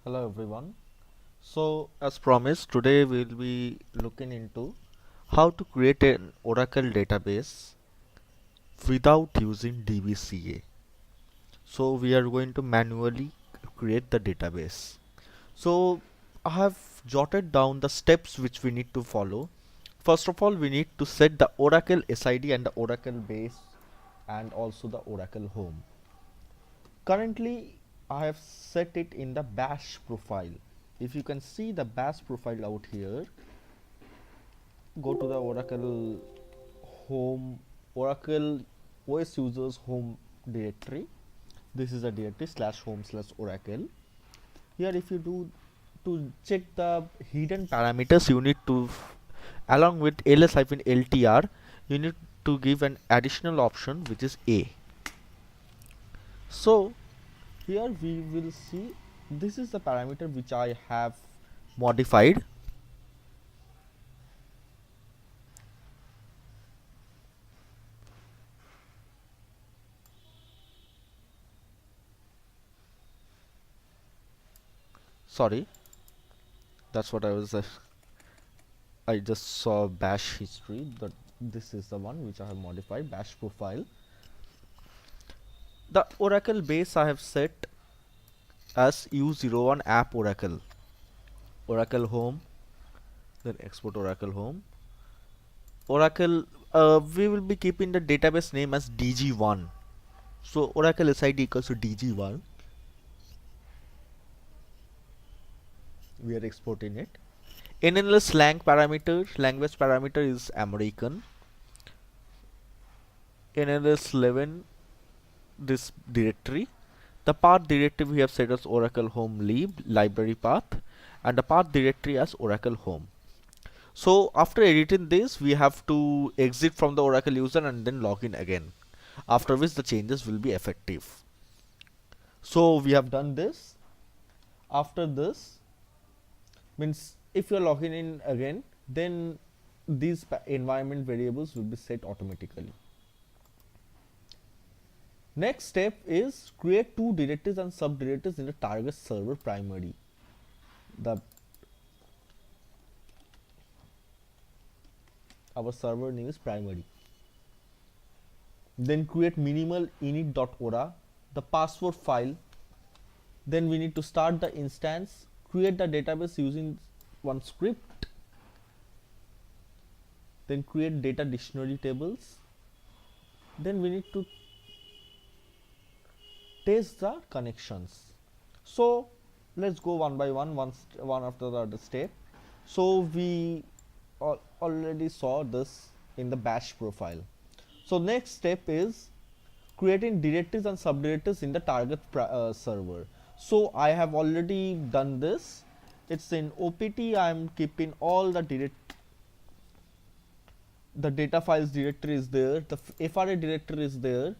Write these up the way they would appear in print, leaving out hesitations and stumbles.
Hello everyone. So as promised, today we'll be looking into how to create an Oracle database without using DBCA. So we are going to manually create the database. So I have jotted down the steps which we need to follow. First of all, we need to set the Oracle SID and the Oracle base and also the Oracle home. Currently I have set it in the bash profile. If you can see the bash profile out here, go to the Oracle home, Oracle OS users home directory. This is a directory /home/Oracle. Here if you do to check the hidden parameters, you need to along with ls-ltr you need to give an additional option which is a. So here we will see this is the parameter which I have modified. Sorry, that's what I was I just saw bash history, but this is the one which I have modified, bash profile. The Oracle base I have set as U01 app Oracle home, then export Oracle home. Oracle, we will be keeping the database name as DG1. So Oracle SID equals to DG1. We are exporting it. NLS language parameter is American. NLS 11, this directory. The path directory we have set as Oracle home library path, and the path directory as Oracle home. So after editing this, we have to exit from the Oracle user and then log in again, after which the changes will be effective. So we have done this. After this, means if you're logging in again, then these environment variables will be set automatically. Next step is create two directories and subdirectories in the target server primary. Our server name is primary. Then create minimal init.ora, the password file. Then we need to start the instance, create the database using one script, then create data dictionary tables. Then we need to test the connections. So let's go one by one, one after the other step. So we already saw this in the bash profile. So next step is creating directories and subdirectories in the target server. So I have already done this. It's in OPT. I am keeping all the data files directory is there, the FRA directory is there.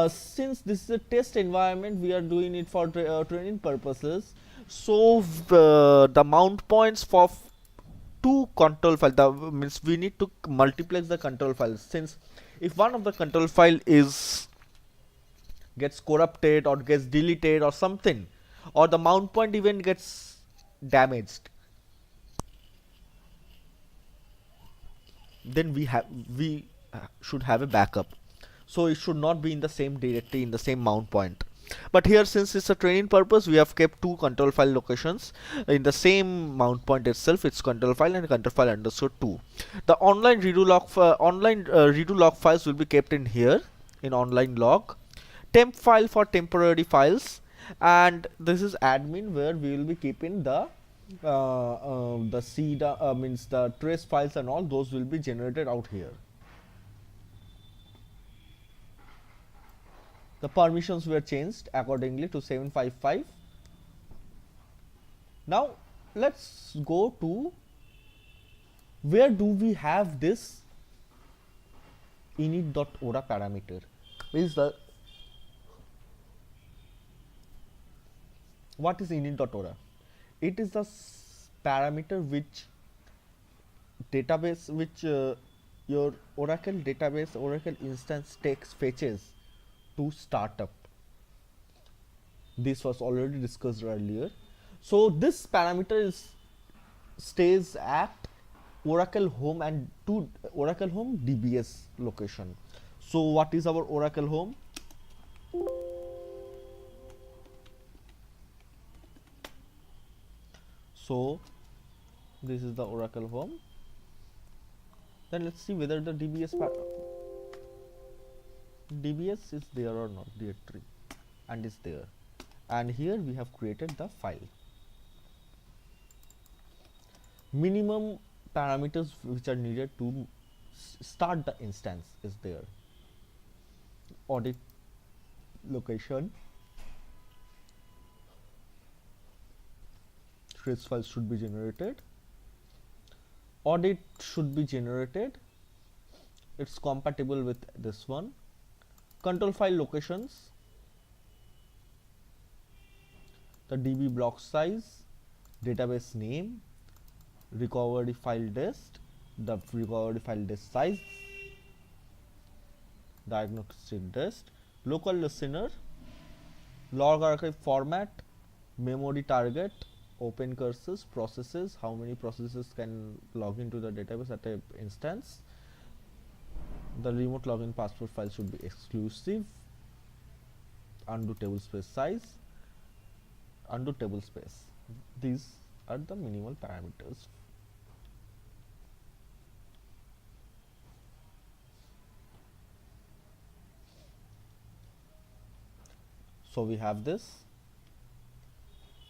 Since this is a test environment, we are doing it for training purposes. So the mount points for two control files, means we need to multiplex the control files. Since if one of the control file gets corrupted or gets deleted or something, or the mount point even gets damaged, then we should have a backup. So it should not be in the same directory in the same mount point. But here, since it's a training purpose, we have kept two control file locations in the same mount point itself. It's control file and control file underscore 2. The online redo log files will be kept in here in online log. Temp file for temporary files, and this is admin where we will be keeping the means the trace files and all those will be generated out here. The permissions were changed accordingly to 755. Now let's go to where do we have this init.ora parameter. What is init.ora? It is the parameter which your Oracle database, Oracle instance fetches to start up. This was already discussed earlier. So this parameter is stays at Oracle home and to Oracle home DBS location. So what is our Oracle home? So this is the Oracle home. Then let's see whether the DBS is there or not, directory, and is there. And here we have created the file. Minimum parameters which are needed to start the instance is there. Audit location, trace files should be generated, audit should be generated, it's compatible with this one, control file locations, the DB block size, database name, recovery file dist, the recovery file dist size, diagnostic dist, local listener, log archive format, memory target, open curses, processes, how many processes can log into the database at an instance, the remote login password file should be exclusive, undo table space size, undo table space. These are the minimal parameters. So we have this.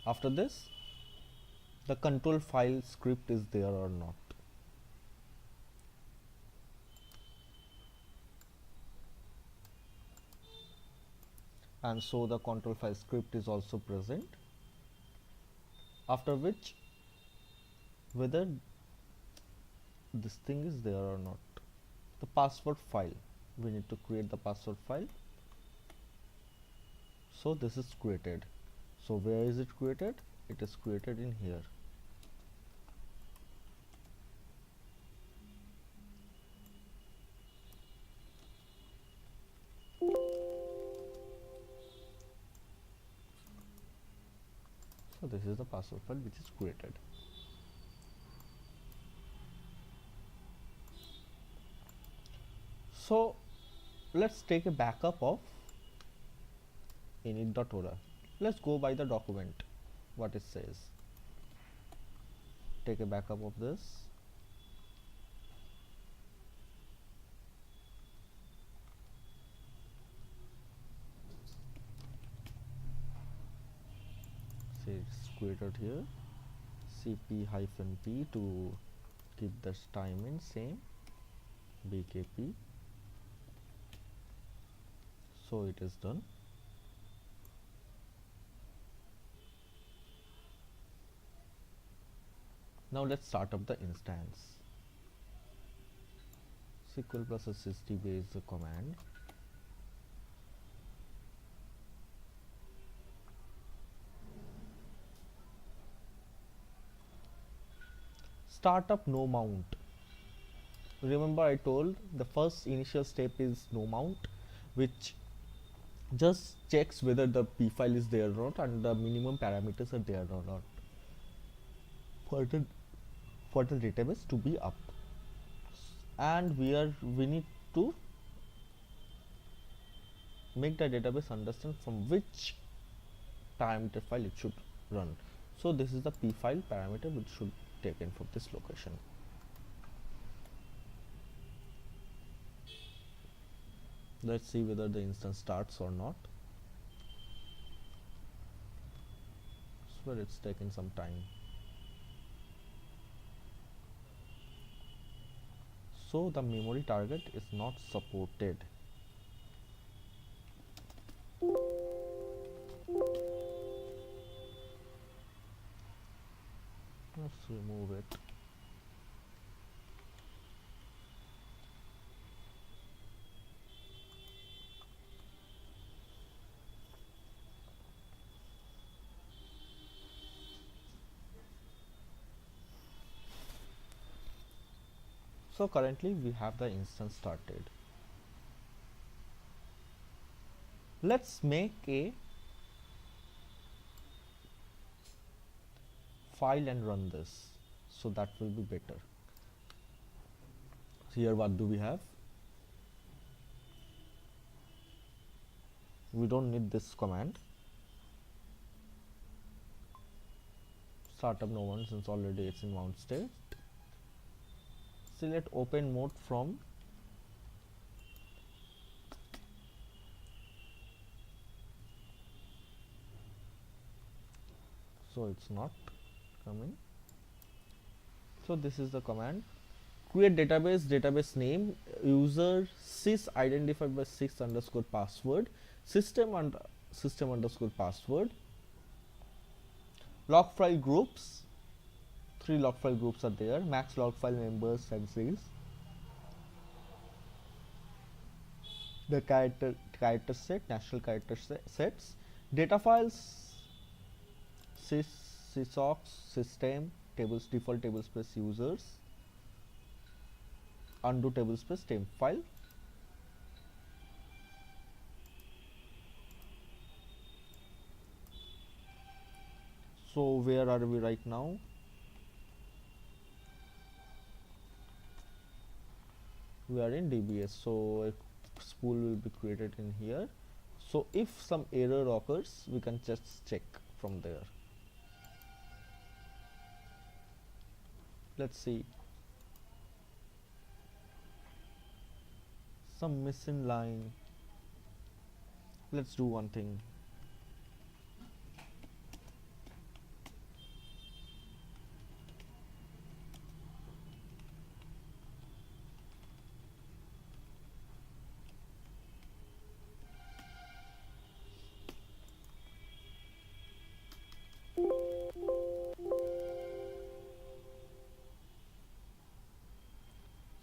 After this, the control file script is there or not. And so the control file script is also present. After which, whether this thing is there or not. The password file, we need to create the password file. So this is created. So where is it created? It is created in here. So this is the password file which is created. So let's take a backup of init.org. Let's go by the document, what it says. Take a backup of this. See, it's created here. cp-p to keep the time in same, bkp. So it is done. Now let's start up the instance. SQL plus SSDB is the command. Startup no mount. Remember I told the first initial step is no mount, which just checks whether the p file is there or not and the minimum parameters are there or not for the database to be up. And we need to make the database understand from which parameter file it should run. So this is the p file parameter which should be taken from this location. Let's see whether the instance starts or not. So it's taking some time. So the memory target is not supported. Let's remove it. So currently we have the instance started. Let's make a file and run this, so that will be better. Here what do we have? We don't need this command. Startup no one, since already it's in mount state. Select open mode from so it's not coming. So this is the command. Create database name, user sys identified by sys underscore password, system underscore password. Log file groups, 3 log file groups are there, max log file members and sys. The character set, national character sets, data files, sysocs, system, tables, default tablespace users, undo tablespace temp file. So where are we right now? We are in DBS, so a spool will be created in here. So if some error occurs, we can just check from there. Let's see. Some missing line. Let's do one thing.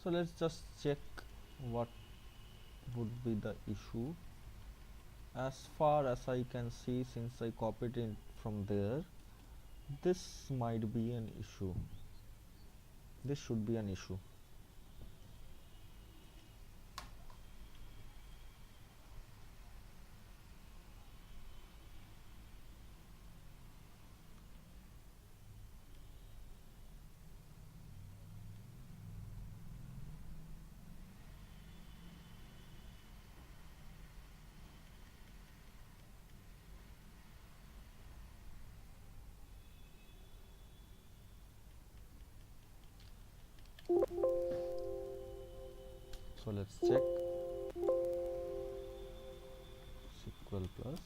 So let's just check what would be the issue. As far as I can see, since I copied it from there, this might be an issue. This should be an issue. So let's check SQL plus.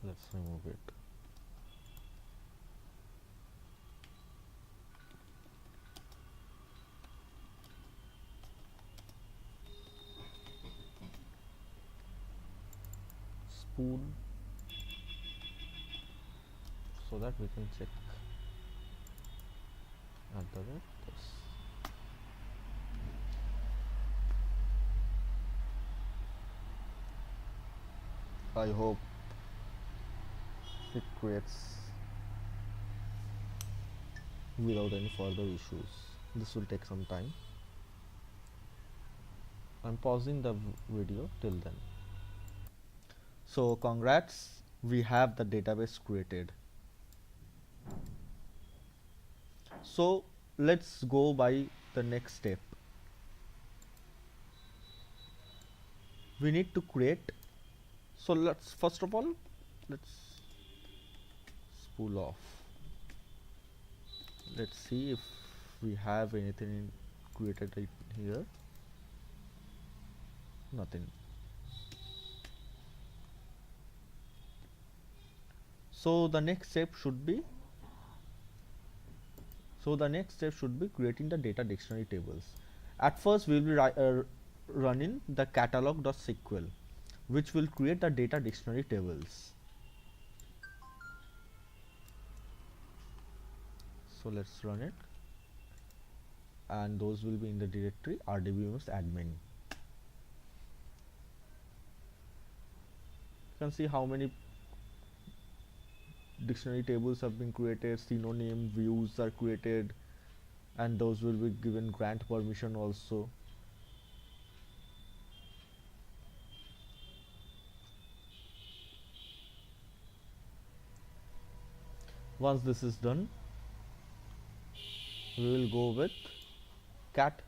Let's remove it. Spool, so that we can check at the rate this. I hope it creates without any further issues. This will take some time. I'm pausing the video till then. So congrats, we have the database created. So let's go by the next step. We need to create, so let's first of all let's spool off. Let's see if we have anything created right here. Nothing. So the next step should be creating the data dictionary tables. At first we will be running the catalog.sql, which will create the data dictionary tables. So let's run it, and those will be in the directory rdbms admin. You can see how many dictionary tables have been created, synonym views are created, and those will be given grant permission also. Once this is done, we will go with cat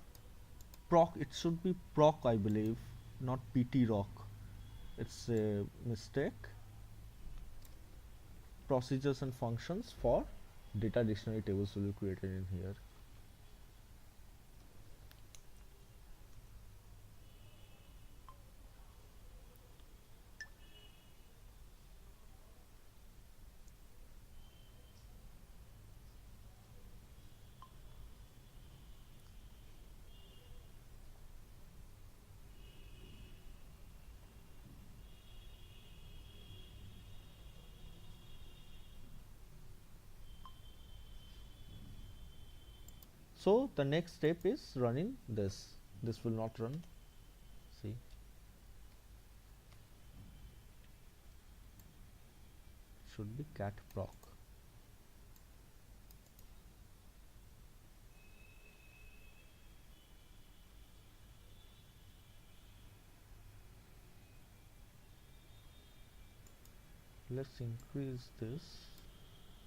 proc. It should be proc, I believe, not pt rock. It's a mistake. Procedures and functions for data dictionary tables will be created in here. So the next step is running this. This will not run. See, should be cat proc. Let's increase this.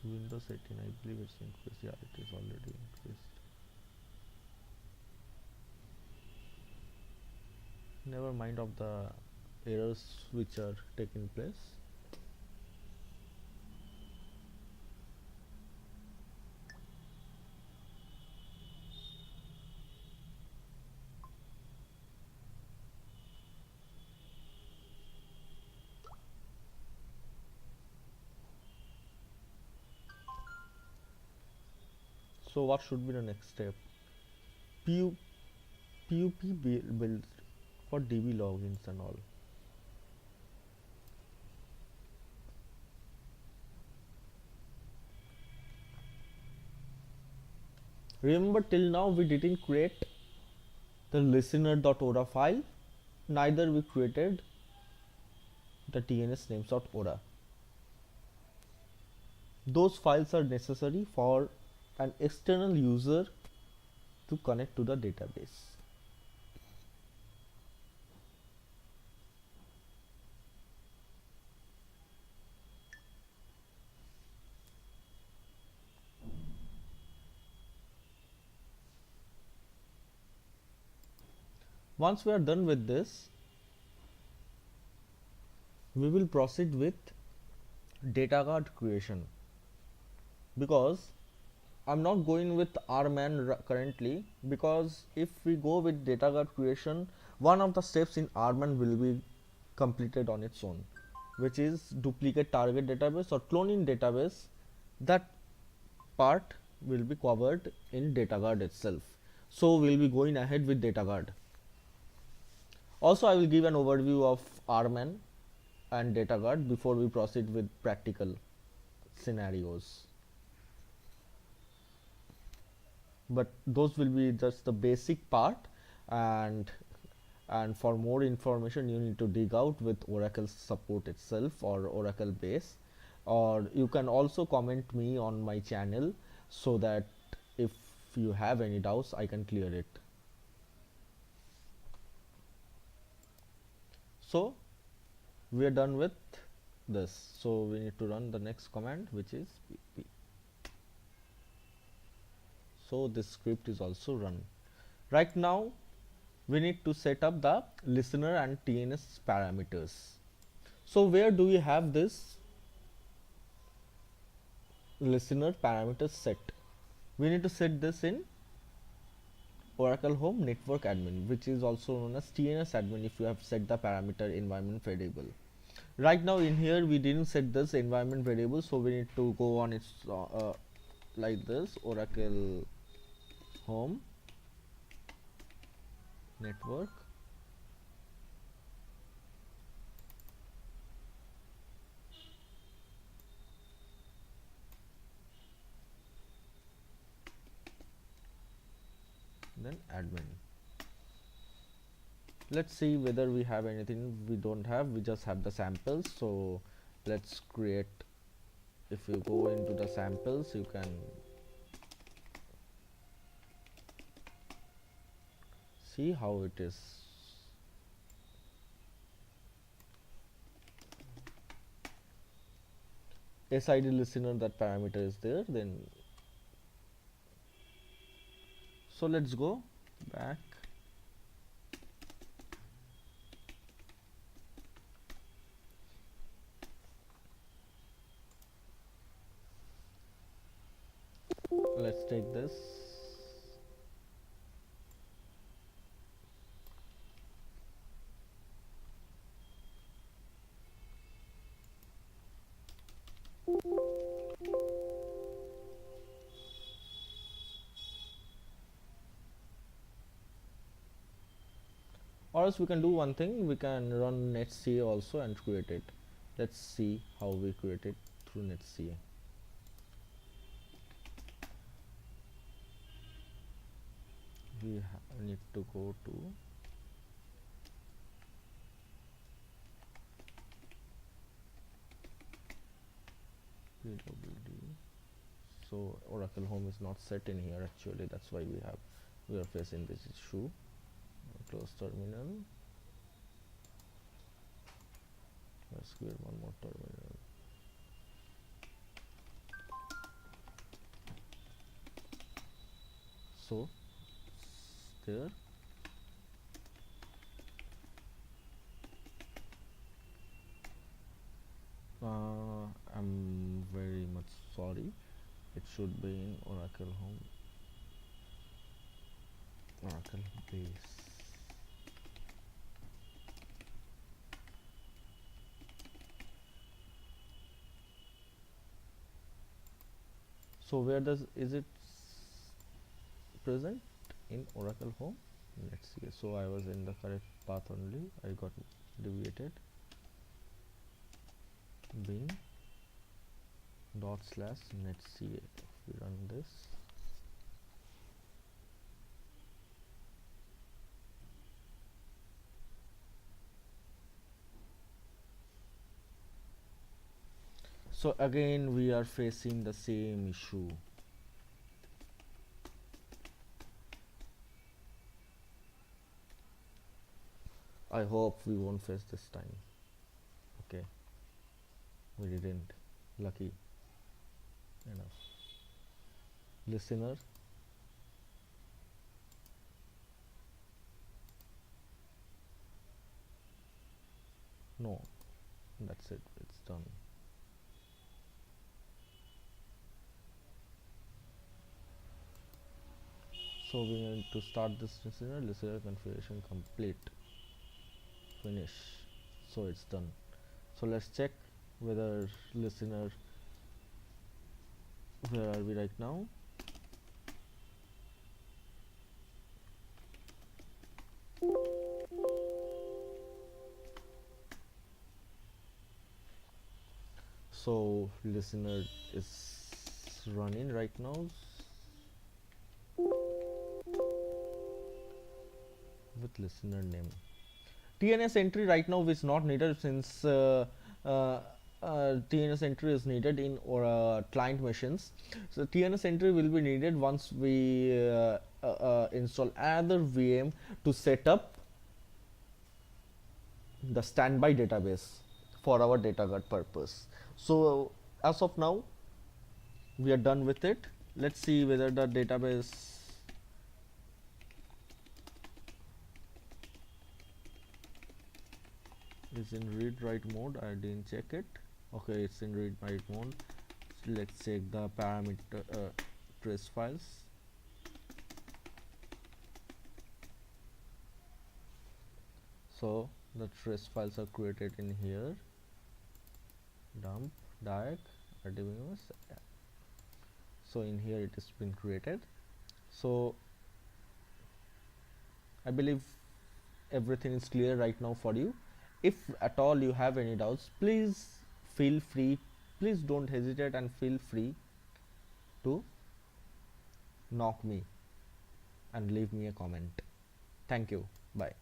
Windows 18, I believe it's increased. Yeah, it is already increased. Never mind of the errors which are taking place. So what should be the next step? PU, PUP build for DB logins and all. Remember, till now we didn't create the listener.ora file, neither we created the tns names.ora. Those files are necessary for an external user to connect to the database. Once we are done with this, we will proceed with data guard creation, because I'm not going with rman currently, because if we go with data guard creation, one of the steps in rman will be completed on its own, which is duplicate target database or cloning database. That part will be covered in data guard itself. So we'll be going ahead with data guard. Also, I will give an overview of rman and data guard before we proceed with practical scenarios. But those will be just the basic part, and for more information you need to dig out with Oracle support itself or Oracle base, or you can also comment me on my channel so that if you have any doubts I can clear it. So we are done with this, so we need to run the next command, which is pp. So this script is also run. Right now we need to set up the listener and TNS parameters. So where do we have this listener parameters set? We need to set this in Oracle Home Network Admin, which is also known as TNS admin if you have set the parameter environment variable. Right now in here we didn't set this environment variable, so we need to go on its like this, Oracle Home Network then admin. Let's see whether we have anything. We don't have, we just have the samples. So let's create, if you go into the samples you can see how it is. SID listener, that parameter is there. Then so let's go back. Let's take this. Or else we can do one thing, we can run netca also and create it. Let's see how we create it through netca. We need to go to pwd. So Oracle Home is not set in here actually, that's why we are facing this issue. Close terminal. Let's create one more terminal. So there. I'm very much sorry, it should be in Oracle Home, Oracle base. So where is it present? In Oracle Home. Let's see. So I was in the correct path only, I got deviated. Bin dot slash netca. If we run this, so again we are facing the same issue. I hope we won't face this time. Okay, we didn't. Lucky enough. Listener, no, that's it, it's done. So we need to start this listener configuration complete, finish. So it's done. So let's check whether listener, where are we right now? So listener is running right now. With listener name, TNS entry right now is not needed, since uh, TNS entry is needed in or client machines. So TNS entry will be needed once we install another VM to set up the standby database for our data guard purpose. So as of now we are done with it. Let's see whether the database is in read write mode. I didn't check it. Okay, it's in read write mode. So let's check the parameter trace files. So the trace files are created in here, dump diag rdbms. So in here it has been created. So I believe everything is clear right now for you. If at all you have any doubts, please feel free, please don't hesitate and feel free to knock me and leave me a comment. Thank you. Bye.